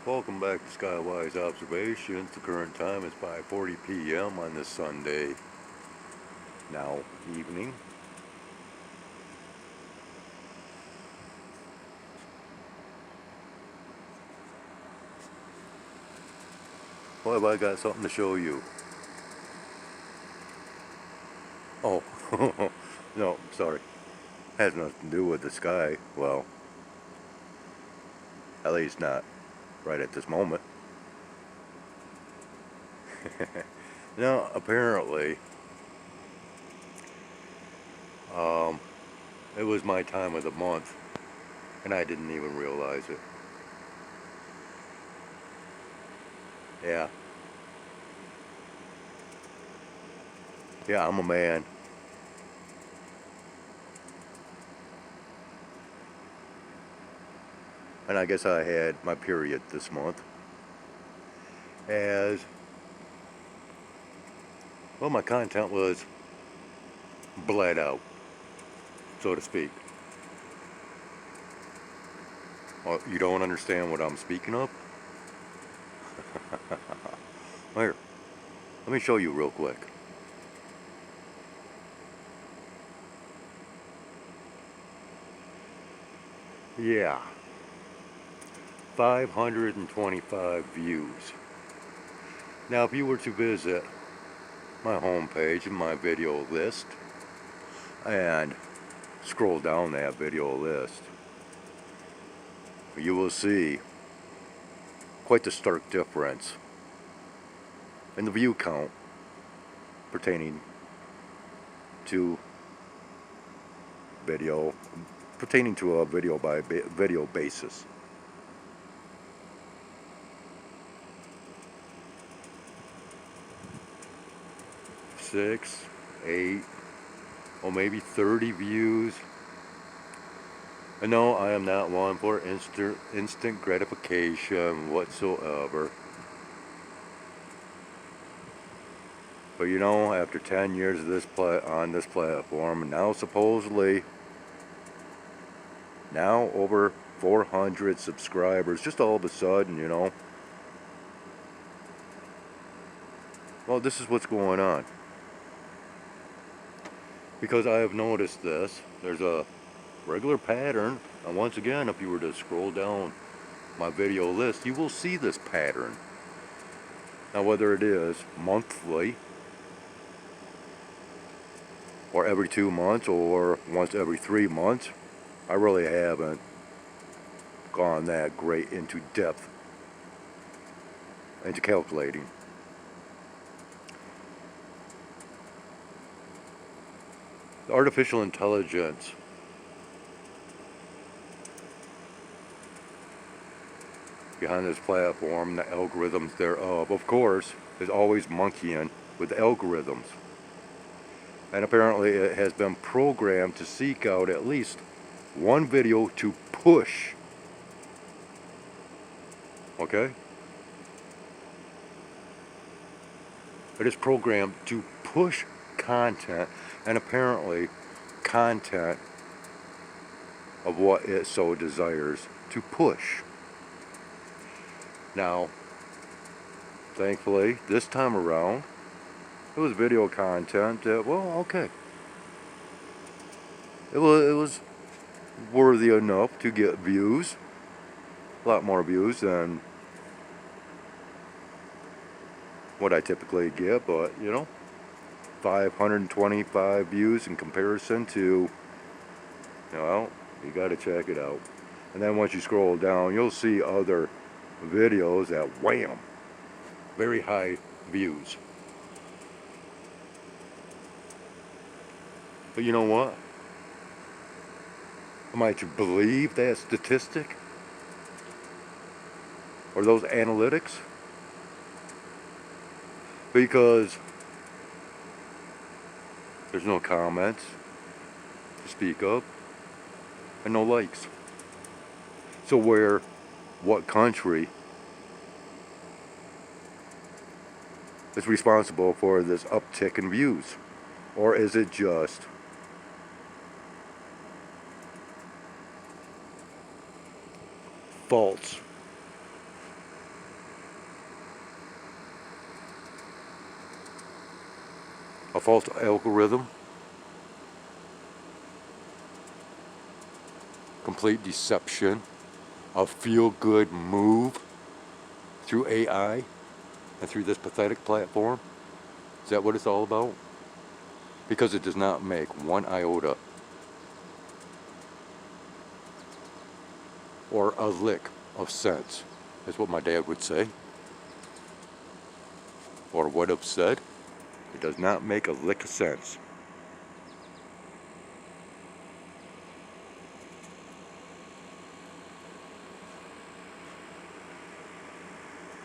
Welcome back to Skywise Observations. The current time is 5:40 p.m. on this Sunday, now evening. Well, have I got something to show you? Oh, no, sorry. Has nothing to do with the sky. Well, at least not right at this moment. Now, apparently, it was my time of the month, and I didn't even realize it. Yeah. Yeah, I'm a man. And I guess I had my period this month. As well, my content was bled out, so to speak. Well, you don't understand what I'm speaking of? Here, let me show you real quick. Yeah, 525 views. Now, if you were to visit my homepage and my video list and scroll down that video list, you will see quite the stark difference in the view count pertaining to a video by video basis. Six, 8, or maybe 30 views. And no, I am not one for instant gratification whatsoever. But you know, after 10 years of on this platform, now supposedly, now over 400 subscribers, just all of a sudden, you know. Well, this is what's going on. Because I have noticed this, there's a regular pattern, and once again, if you were to scroll down my video list, you will see this pattern. Now, whether it is monthly, or every 2 months, or once every 3 months, I really haven't gone that great into depth into calculating. The artificial intelligence behind this platform, the algorithms thereof, of course, is always monkeying with algorithms. And apparently it has been programmed to seek out at least one video to push. Okay? It is programmed to push content, and apparently content of what it so desires to push. Now, thankfully, this time around, it was video content that, well, okay. It was worthy enough to get views. A lot more views than what I typically get, but, you know, 525 views in comparison to, you know, you got to check it out. And then once you scroll down, you'll see other videos that, wham, very high views. But you know what? Am I to believe that statistic? Or those analytics? Because there's no comments to speak of, and no likes. So what country is responsible for this uptick in views? Or is it just false a false algorithm, complete deception, a feel-good move through AI and through this pathetic platform? Is that what it's all about? Because it does not make one iota or a lick of sense, is what my dad would say, or would have said. It does not make a lick of sense.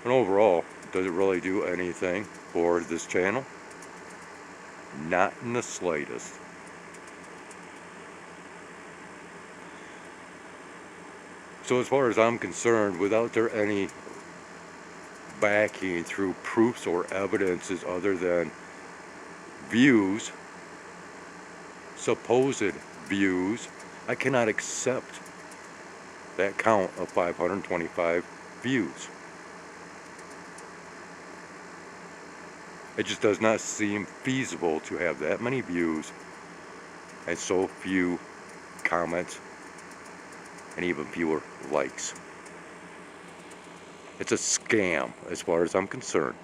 And overall, does it really do anything for this channel? Not in the slightest. So as far as I'm concerned, without there any backing through proofs or evidences other than views, supposed views, I cannot accept that count of 525 views. It just does not seem feasible to have that many views and so few comments and even fewer likes. It's a scam as far as I'm concerned.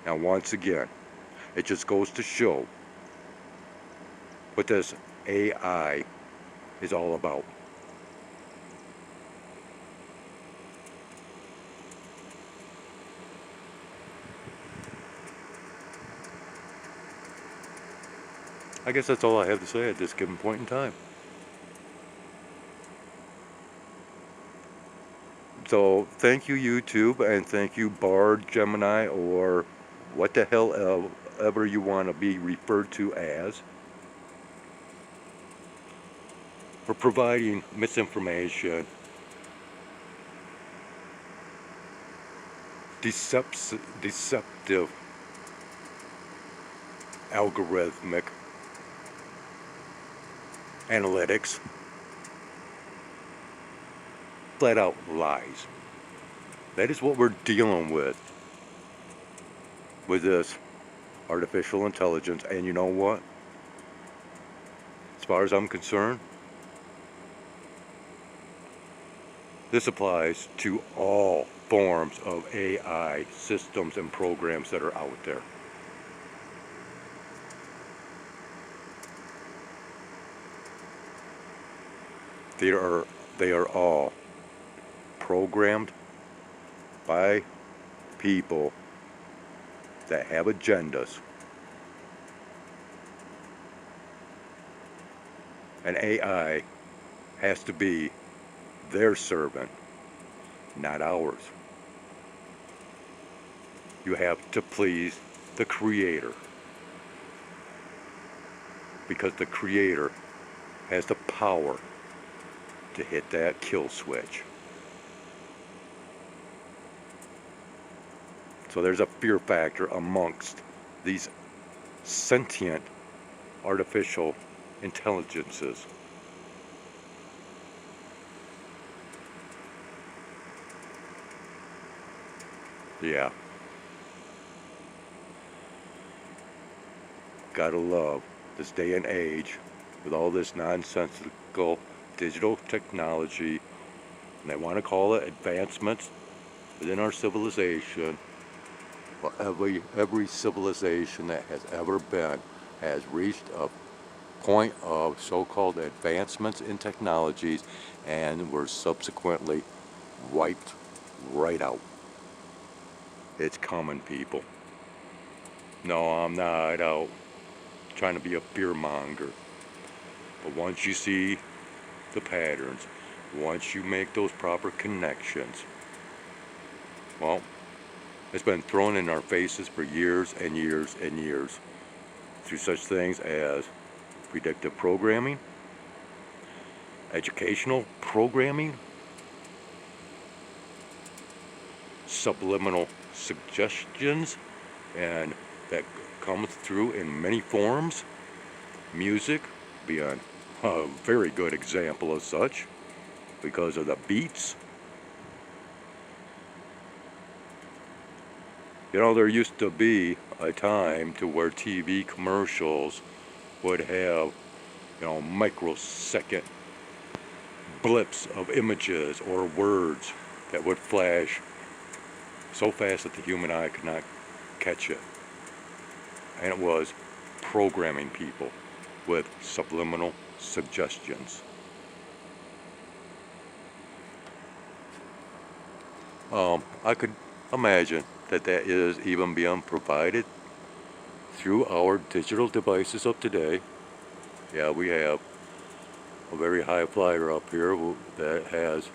Now once again, it just goes to show what this AI is all about. I guess that's all I have to say at this given point in time. So thank you YouTube, and thank you Bard, Gemini, or what the hell ever you want to be referred to as, for providing misinformation, deceptive, algorithmic analytics, flat out lies. That is what we're dealing with this artificial intelligence. And you know what? As far as I'm concerned, this applies to all forms of AI systems and programs that are out there. They are all programmed by people that have agendas. And AI has to be their servant, not ours. You have to please the Creator, because the Creator has the power to hit that kill switch. So there's a fear factor amongst these sentient artificial intelligences. Yeah. Gotta love this day and age with all this nonsensical digital technology, and they want to call it advancements within our civilization. Well, every civilization that has ever been has reached a point of so-called advancements in technologies and were subsequently wiped right out. It's coming, people. No, I'm not out trying to be a fear monger. But once you see the patterns, once you make those proper connections, well, it's been thrown in our faces for years and years and years through such things as predictive programming, educational programming, subliminal suggestions, and that comes through in many forms. Music being a very good example of such, because of the beats. You know, there used to be a time to where TV commercials would have, you know, microsecond blips of images or words that would flash so fast that the human eye could not catch it. And it was programming people with subliminal suggestions. I could imagine that that is even being provided through our digital devices of today. Yeah, we have a very high flyer up here that has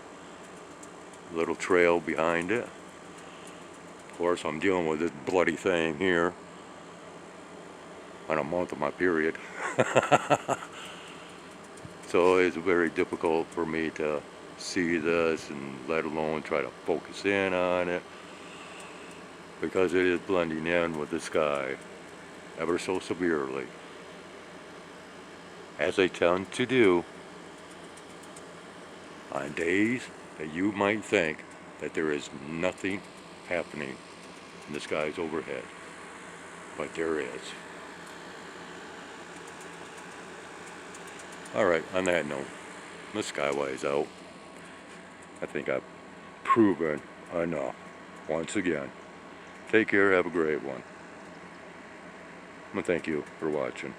a little trail behind it. Of course, I'm dealing with this bloody thing here on a month of my period. So it's very difficult for me to see this and let alone try to focus in on it because it is blending in with the sky ever so severely, as they tend to do on days that you might think that there is nothing happening in the skies overhead, but there is. Alright, on that note, the Skywise out. I think I've proven enough once again. Take care, have a great one. And thank you for watching.